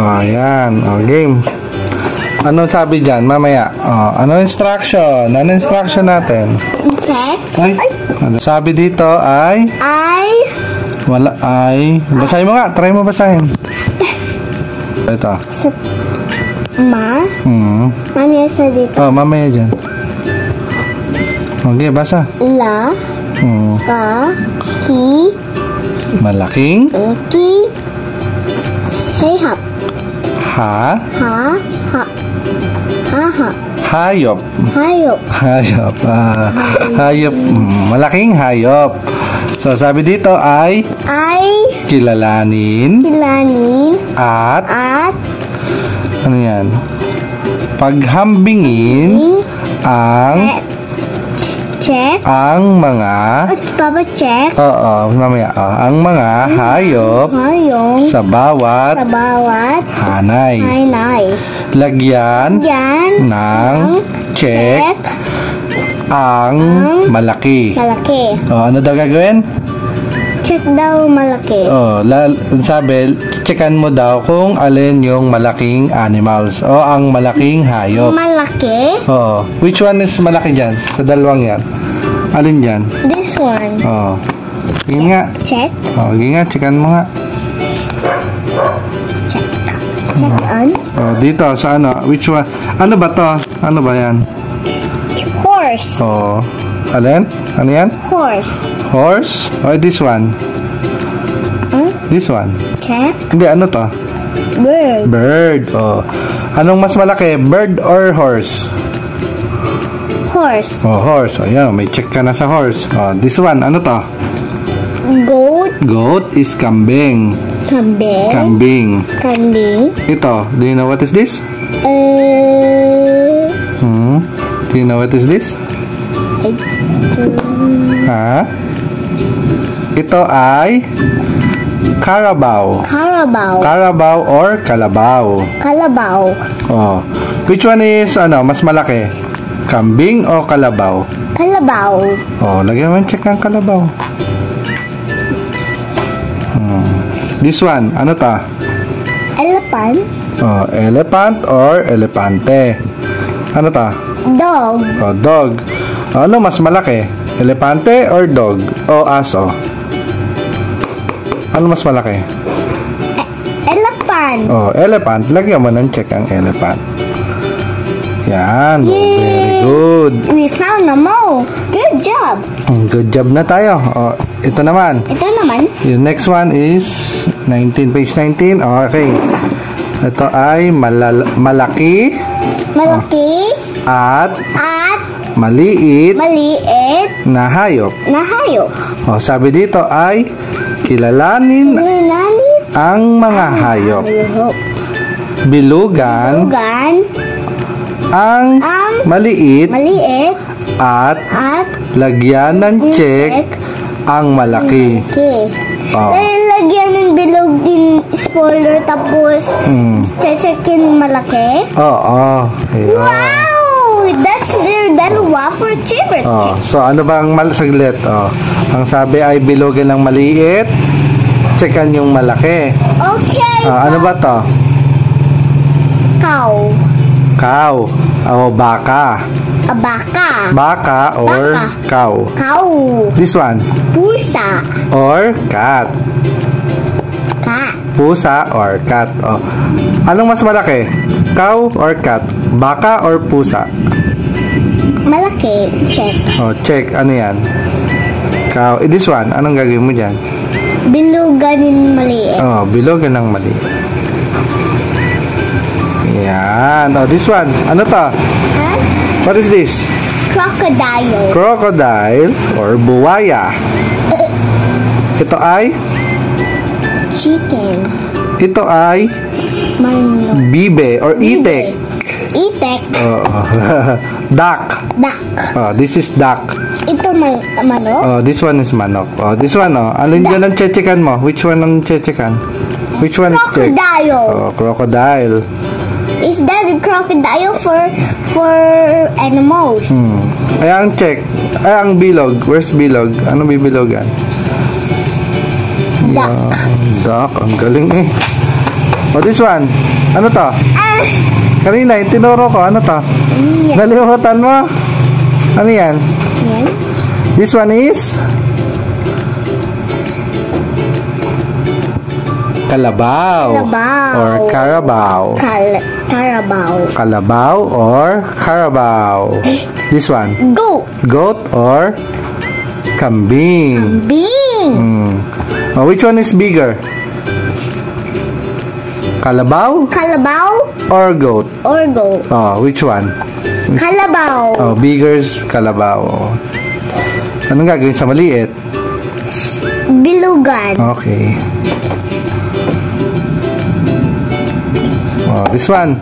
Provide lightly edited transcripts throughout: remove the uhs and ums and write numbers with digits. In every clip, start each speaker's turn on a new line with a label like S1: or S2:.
S1: Yan. Game. Ano sabi dyan? Mamaya. Ano instruction? Ano instruction natin?
S2: Check.
S1: Ay. Ano sabi dito ay? Wala ay. Basahin mo nga. Try mo basahin. Ito.
S2: Mamaya sa dito.
S1: Mamaya dyan. Okay, basa.
S2: La. Ka. Ki.
S1: Malaking.
S2: Ki. Hayop.
S1: Ha. Hayop.
S2: Hayop.
S1: Hayop. Hayop. Malaking hayop. So, sabi dito ay kilalanin at ano yan? Paghambingin ang mga
S2: check.
S1: Mamaya. Ang mga hayop sa bawat hanay. Lagyan ng check ang malaki. Ano daw gagawin?
S2: Check daw malaki.
S1: Sabi, checkan mo daw kung alin yung malaking animals o ang malaking hayop.
S2: Malaki?
S1: Which one is malaki dyan? Sa dalawang yan. Alin dyan?
S2: This one.
S1: Sige nga.
S2: Check?
S1: Sige nga, checkan mo nga.
S2: Check on?
S1: Dito, sa ano? Which one? Ano ba to? Ano ba yan?
S2: Horse.
S1: Alin? Ano yan?
S2: Horse.
S1: This one? This one?
S2: Check.
S1: Hindi, ano to? Bird. Anong mas malaki? Bird or horse?
S2: Horse.
S1: Horse. Ayan, may check ka na sa horse. This one, ano to? Goat is kambing. Kambing. Ito, do you know what is this? Do you know what is this? Ito ay carabao. Carabao or kalabaw. Which one is mas malaki? Kambing o kalabaw? Lagyan mo check ang kalabaw. This one, ano ta?
S2: Elephant.
S1: Elephant or elepante? Ano ta?
S2: Dog.
S1: Dog. Ano mas malaki? Elepante or dog? O aso? Ano mas malaki?
S2: Elephant.
S1: Elephant. Lagyan mo ng check ang elephant. Yan. Very good.
S2: We found them all. Good job.
S1: Good job na tayo. Ito naman. Yung next one is 19, page 19. Okay. Ito ay malaki at maliit na hayop. Sabi dito ay kilalanin ang mga hayop. Bilugan ang maliit at lagyan ng check ang malaki.
S2: Lagyan ng bilog din spoiler tapos checkin malaki.
S1: Wow!
S2: That's their dalawa for cheaper.
S1: So ano bang saglit? Ang sabi ay bilugan ng maliit, checkan yung malaki.
S2: Okay.
S1: Ano ba to? Cow. Baka. Baka or cow. This one?
S2: Pusa.
S1: Or cat. Pusa or cat. Anong mas malaki? Cow or cat? Baka or pusa?
S2: Malaki. Check.
S1: Check. Ano yan? Cow. This one, anong gagawin mo dyan?
S2: Bilugan ng maliit.
S1: Bilugan ng maliit. Yan. This one. Ano to? What is this?
S2: Crocodile.
S1: Crocodile or buwaya. Ito ay?
S2: Chicken.
S1: Ito ay?
S2: Manok.
S1: Bibe or itek. Duck. This is duck.
S2: Ito manok?
S1: This one is manok. This one, alin dyan ang chechekan mo? Which one ang chechekan? Which one is check?
S2: Crocodile.
S1: Crocodile.
S2: Is that a crocodile for animals?
S1: Ay, ang check. Ay, ang bilog. Where's bilog? Ano bibilogan?
S2: Duck.
S1: Duck. Ang galing eh. This one. Ano to? Kanina, yung tinuro ko. Ano to? Nalimutan mo? Ano yan?
S2: Yan.
S1: This one is? Kalabaw.
S2: Kalabaw.
S1: Or Carabao.
S2: Carabao.
S1: Kalabaw or Carabao. This one?
S2: Goat.
S1: Goat or kambing.
S2: Kambing.
S1: Which one is bigger? Kalabaw?
S2: Kalabaw
S1: Or goat?
S2: or goat?
S1: Which one?
S2: Kalabaw.
S1: Bigger Kalabaw. Anong gagawin sa maliit?
S2: Bilugan.
S1: Okay. This one.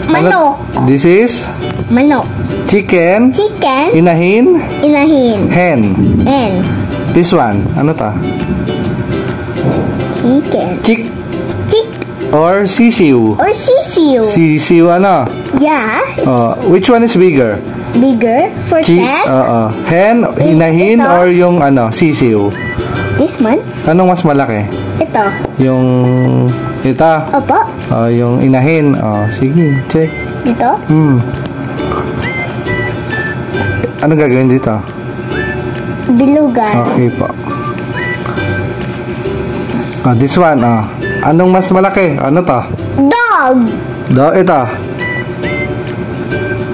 S2: Manok.
S1: This is?
S2: Manok.
S1: Chicken.
S2: Chicken.
S1: Inahin.
S2: Inahin.
S1: Hen.
S2: And
S1: This one. Ano ta?
S2: chicken.
S1: Chick
S2: Chick
S1: or sisiu?
S2: or sisiu.
S1: Sisiu ano?
S2: Yeah.
S1: Which one is bigger?
S2: Bigger for cat.
S1: Hen, inahin,
S2: Ito.
S1: or yung ano, sisiu?
S2: This one.
S1: Anong mas malaki?
S2: Ito.
S1: Yung ito.
S2: Opo.
S1: Yung inahin. Sige, check.
S2: Ito.
S1: Ano gagawin dito?
S2: Bilugan.
S1: Okay po. This one. Anong mas malaki? Ano to?
S2: Dog.
S1: Ito.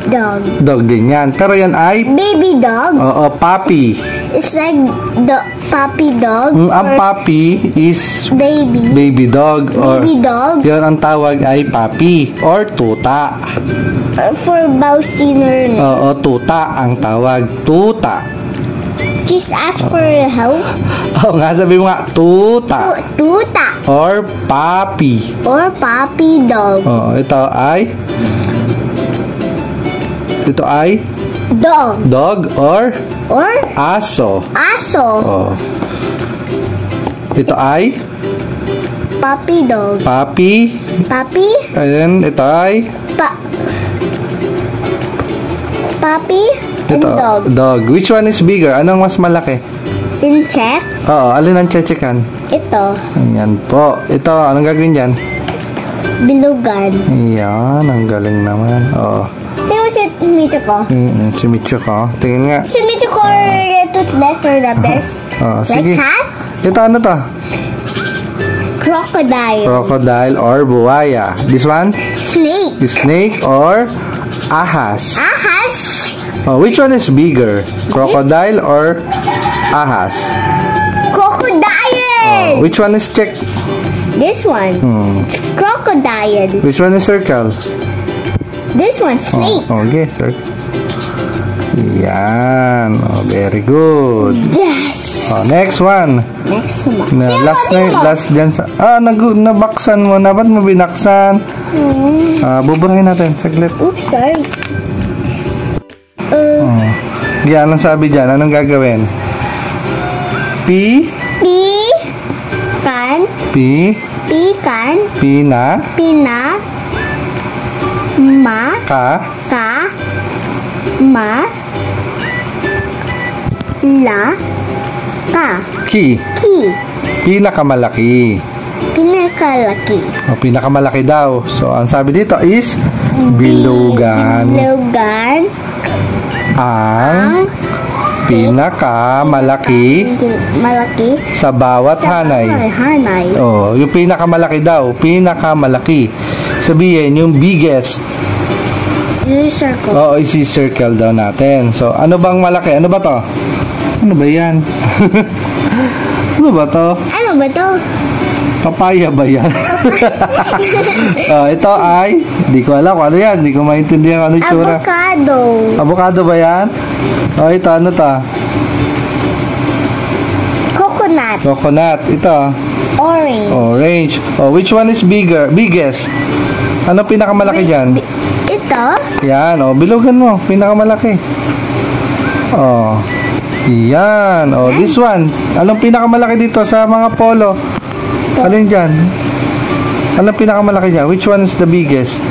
S2: Dog.
S1: Dog din yan. Pero yan ay
S2: Baby dog.
S1: puppy.
S2: It's like the puppy dog.
S1: Ang
S2: or
S1: puppy is
S2: baby.
S1: baby dog.
S2: Baby dog.
S1: Yan ang tawag ay puppy or tuta.
S2: For Bausinner.
S1: Tuta ang tawag. Tuta.
S2: Just ask for help.
S1: Nga, sabi mo nga, tuta.
S2: Tuta.
S1: Or puppy.
S2: Or puppy dog.
S1: Ito ay
S2: Dog.
S1: dog or
S2: Or
S1: aso.
S2: aso.
S1: Ito ay
S2: Puppy dog.
S1: puppy.
S2: Puppy.
S1: And ito ay
S2: Puppy and dog.
S1: dog. Which one is bigger? Anong mas malaki?
S2: In check.
S1: Alin ang chechekan?
S2: Ito.
S1: Ayan po. Ito, anong gagawin dyan?
S2: Bilugan.
S1: Ayan, ang galing naman.
S2: Tingnan si Micho ko.
S1: Si Micho ko. Tingin nga.
S2: Si Micho ko toothless or the best.
S1: Sige.
S2: Like cat?
S1: Ito, ano to?
S2: Crocodile.
S1: Crocodile or buwaya. This one?
S2: Snake.
S1: Snake or ahas.
S2: Ahas.
S1: Which one is bigger? Crocodile or ahas?
S2: Crocodile.
S1: Which one is check?
S2: This one. Crocodile.
S1: Which one is circle?
S2: This one. Snake.
S1: Okay, sir. Yan. Very good.
S2: Yes.
S1: Next one.
S2: Next one.
S1: Last dyan sa... nabaksan mo na. Ba't mo binaksan? Buburahin natin. Saglit.
S2: Oops, sorry.
S1: Yan, anong sabi dyan? Anong gagawin?
S2: Pecan.
S1: Pina. Ka. Ki. Pinakamalaki.
S2: Pinakalaki.
S1: Pinakamalaki daw. So, ang sabi dito is bilugan.
S2: Bilugan.
S1: Ang pinakamalaki
S2: Malaki.
S1: sa bawat hanay. Yung pinakamalaki daw. Pinakamalaki. Sabihin, yung biggest.
S2: Circle.
S1: Isi-circle daw natin. So, ano bang malaki? Ano ba to? Ano ba yan? Ano ba to?
S2: Ano ba to?
S1: Papaya ba yan? Ito ay, di ko alam kung ano yan. Di ko maintindihan ano yung tsura.
S2: Avocado.
S1: Avocado ba yan? Ito, ano to?
S2: Coconut.
S1: Coconut. Ito.
S2: Orange.
S1: Which one is biggest? Ano pinakamalaki dyan?
S2: Ito.
S1: Yan, bilugan mo. Pinakamalaki. Yan. This one. Anong pinakamalaki dito sa mga polo? Alin dyan? Anong pinakamalaki dyan? Which one is the biggest?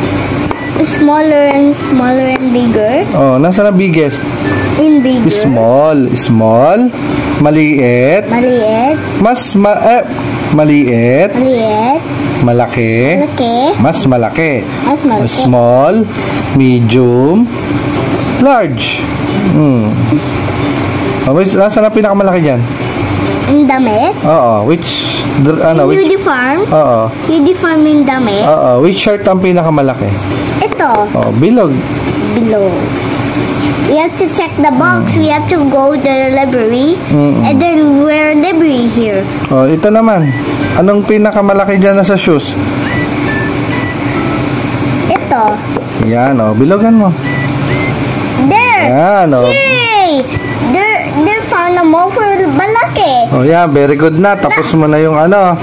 S2: Smaller and bigger.
S1: Nasa na biggest?
S2: In bigger.
S1: Small. Maliit.
S2: Maliit.
S1: Maliit. Malaki.
S2: Malaki.
S1: Mas malaki.
S2: Mas malaki.
S1: Small. Medium. Large. Nasaan na pinakamalaki dyan?
S2: Yung damit.
S1: Oo. Which?
S2: Uniform.
S1: Oo.
S2: Uniform yung damit.
S1: Oo. Which shirt ang pinakamalaki?
S2: Ito.
S1: Oh, bilog.
S2: Below. We have to check the box. We have to go to the library. And then we're library here.
S1: Oh, ito naman. Anong pinakamalaki dyan na sa shoes?
S2: Ito.
S1: Yan, oh. Bilogan mo.
S2: There.
S1: Yan, oh.
S2: Yay! There found a more for malaki.
S1: Oh, yan. Very good na. Tapos mo na yung ano.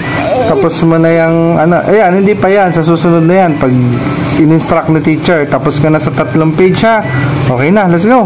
S1: Tapos mo na yung ano. Ayan, hindi pa yan. Sa susunod na yan. Pag in-instruct ni teacher, tapos ka na sa 3 page, ha? Okay na. Let's go.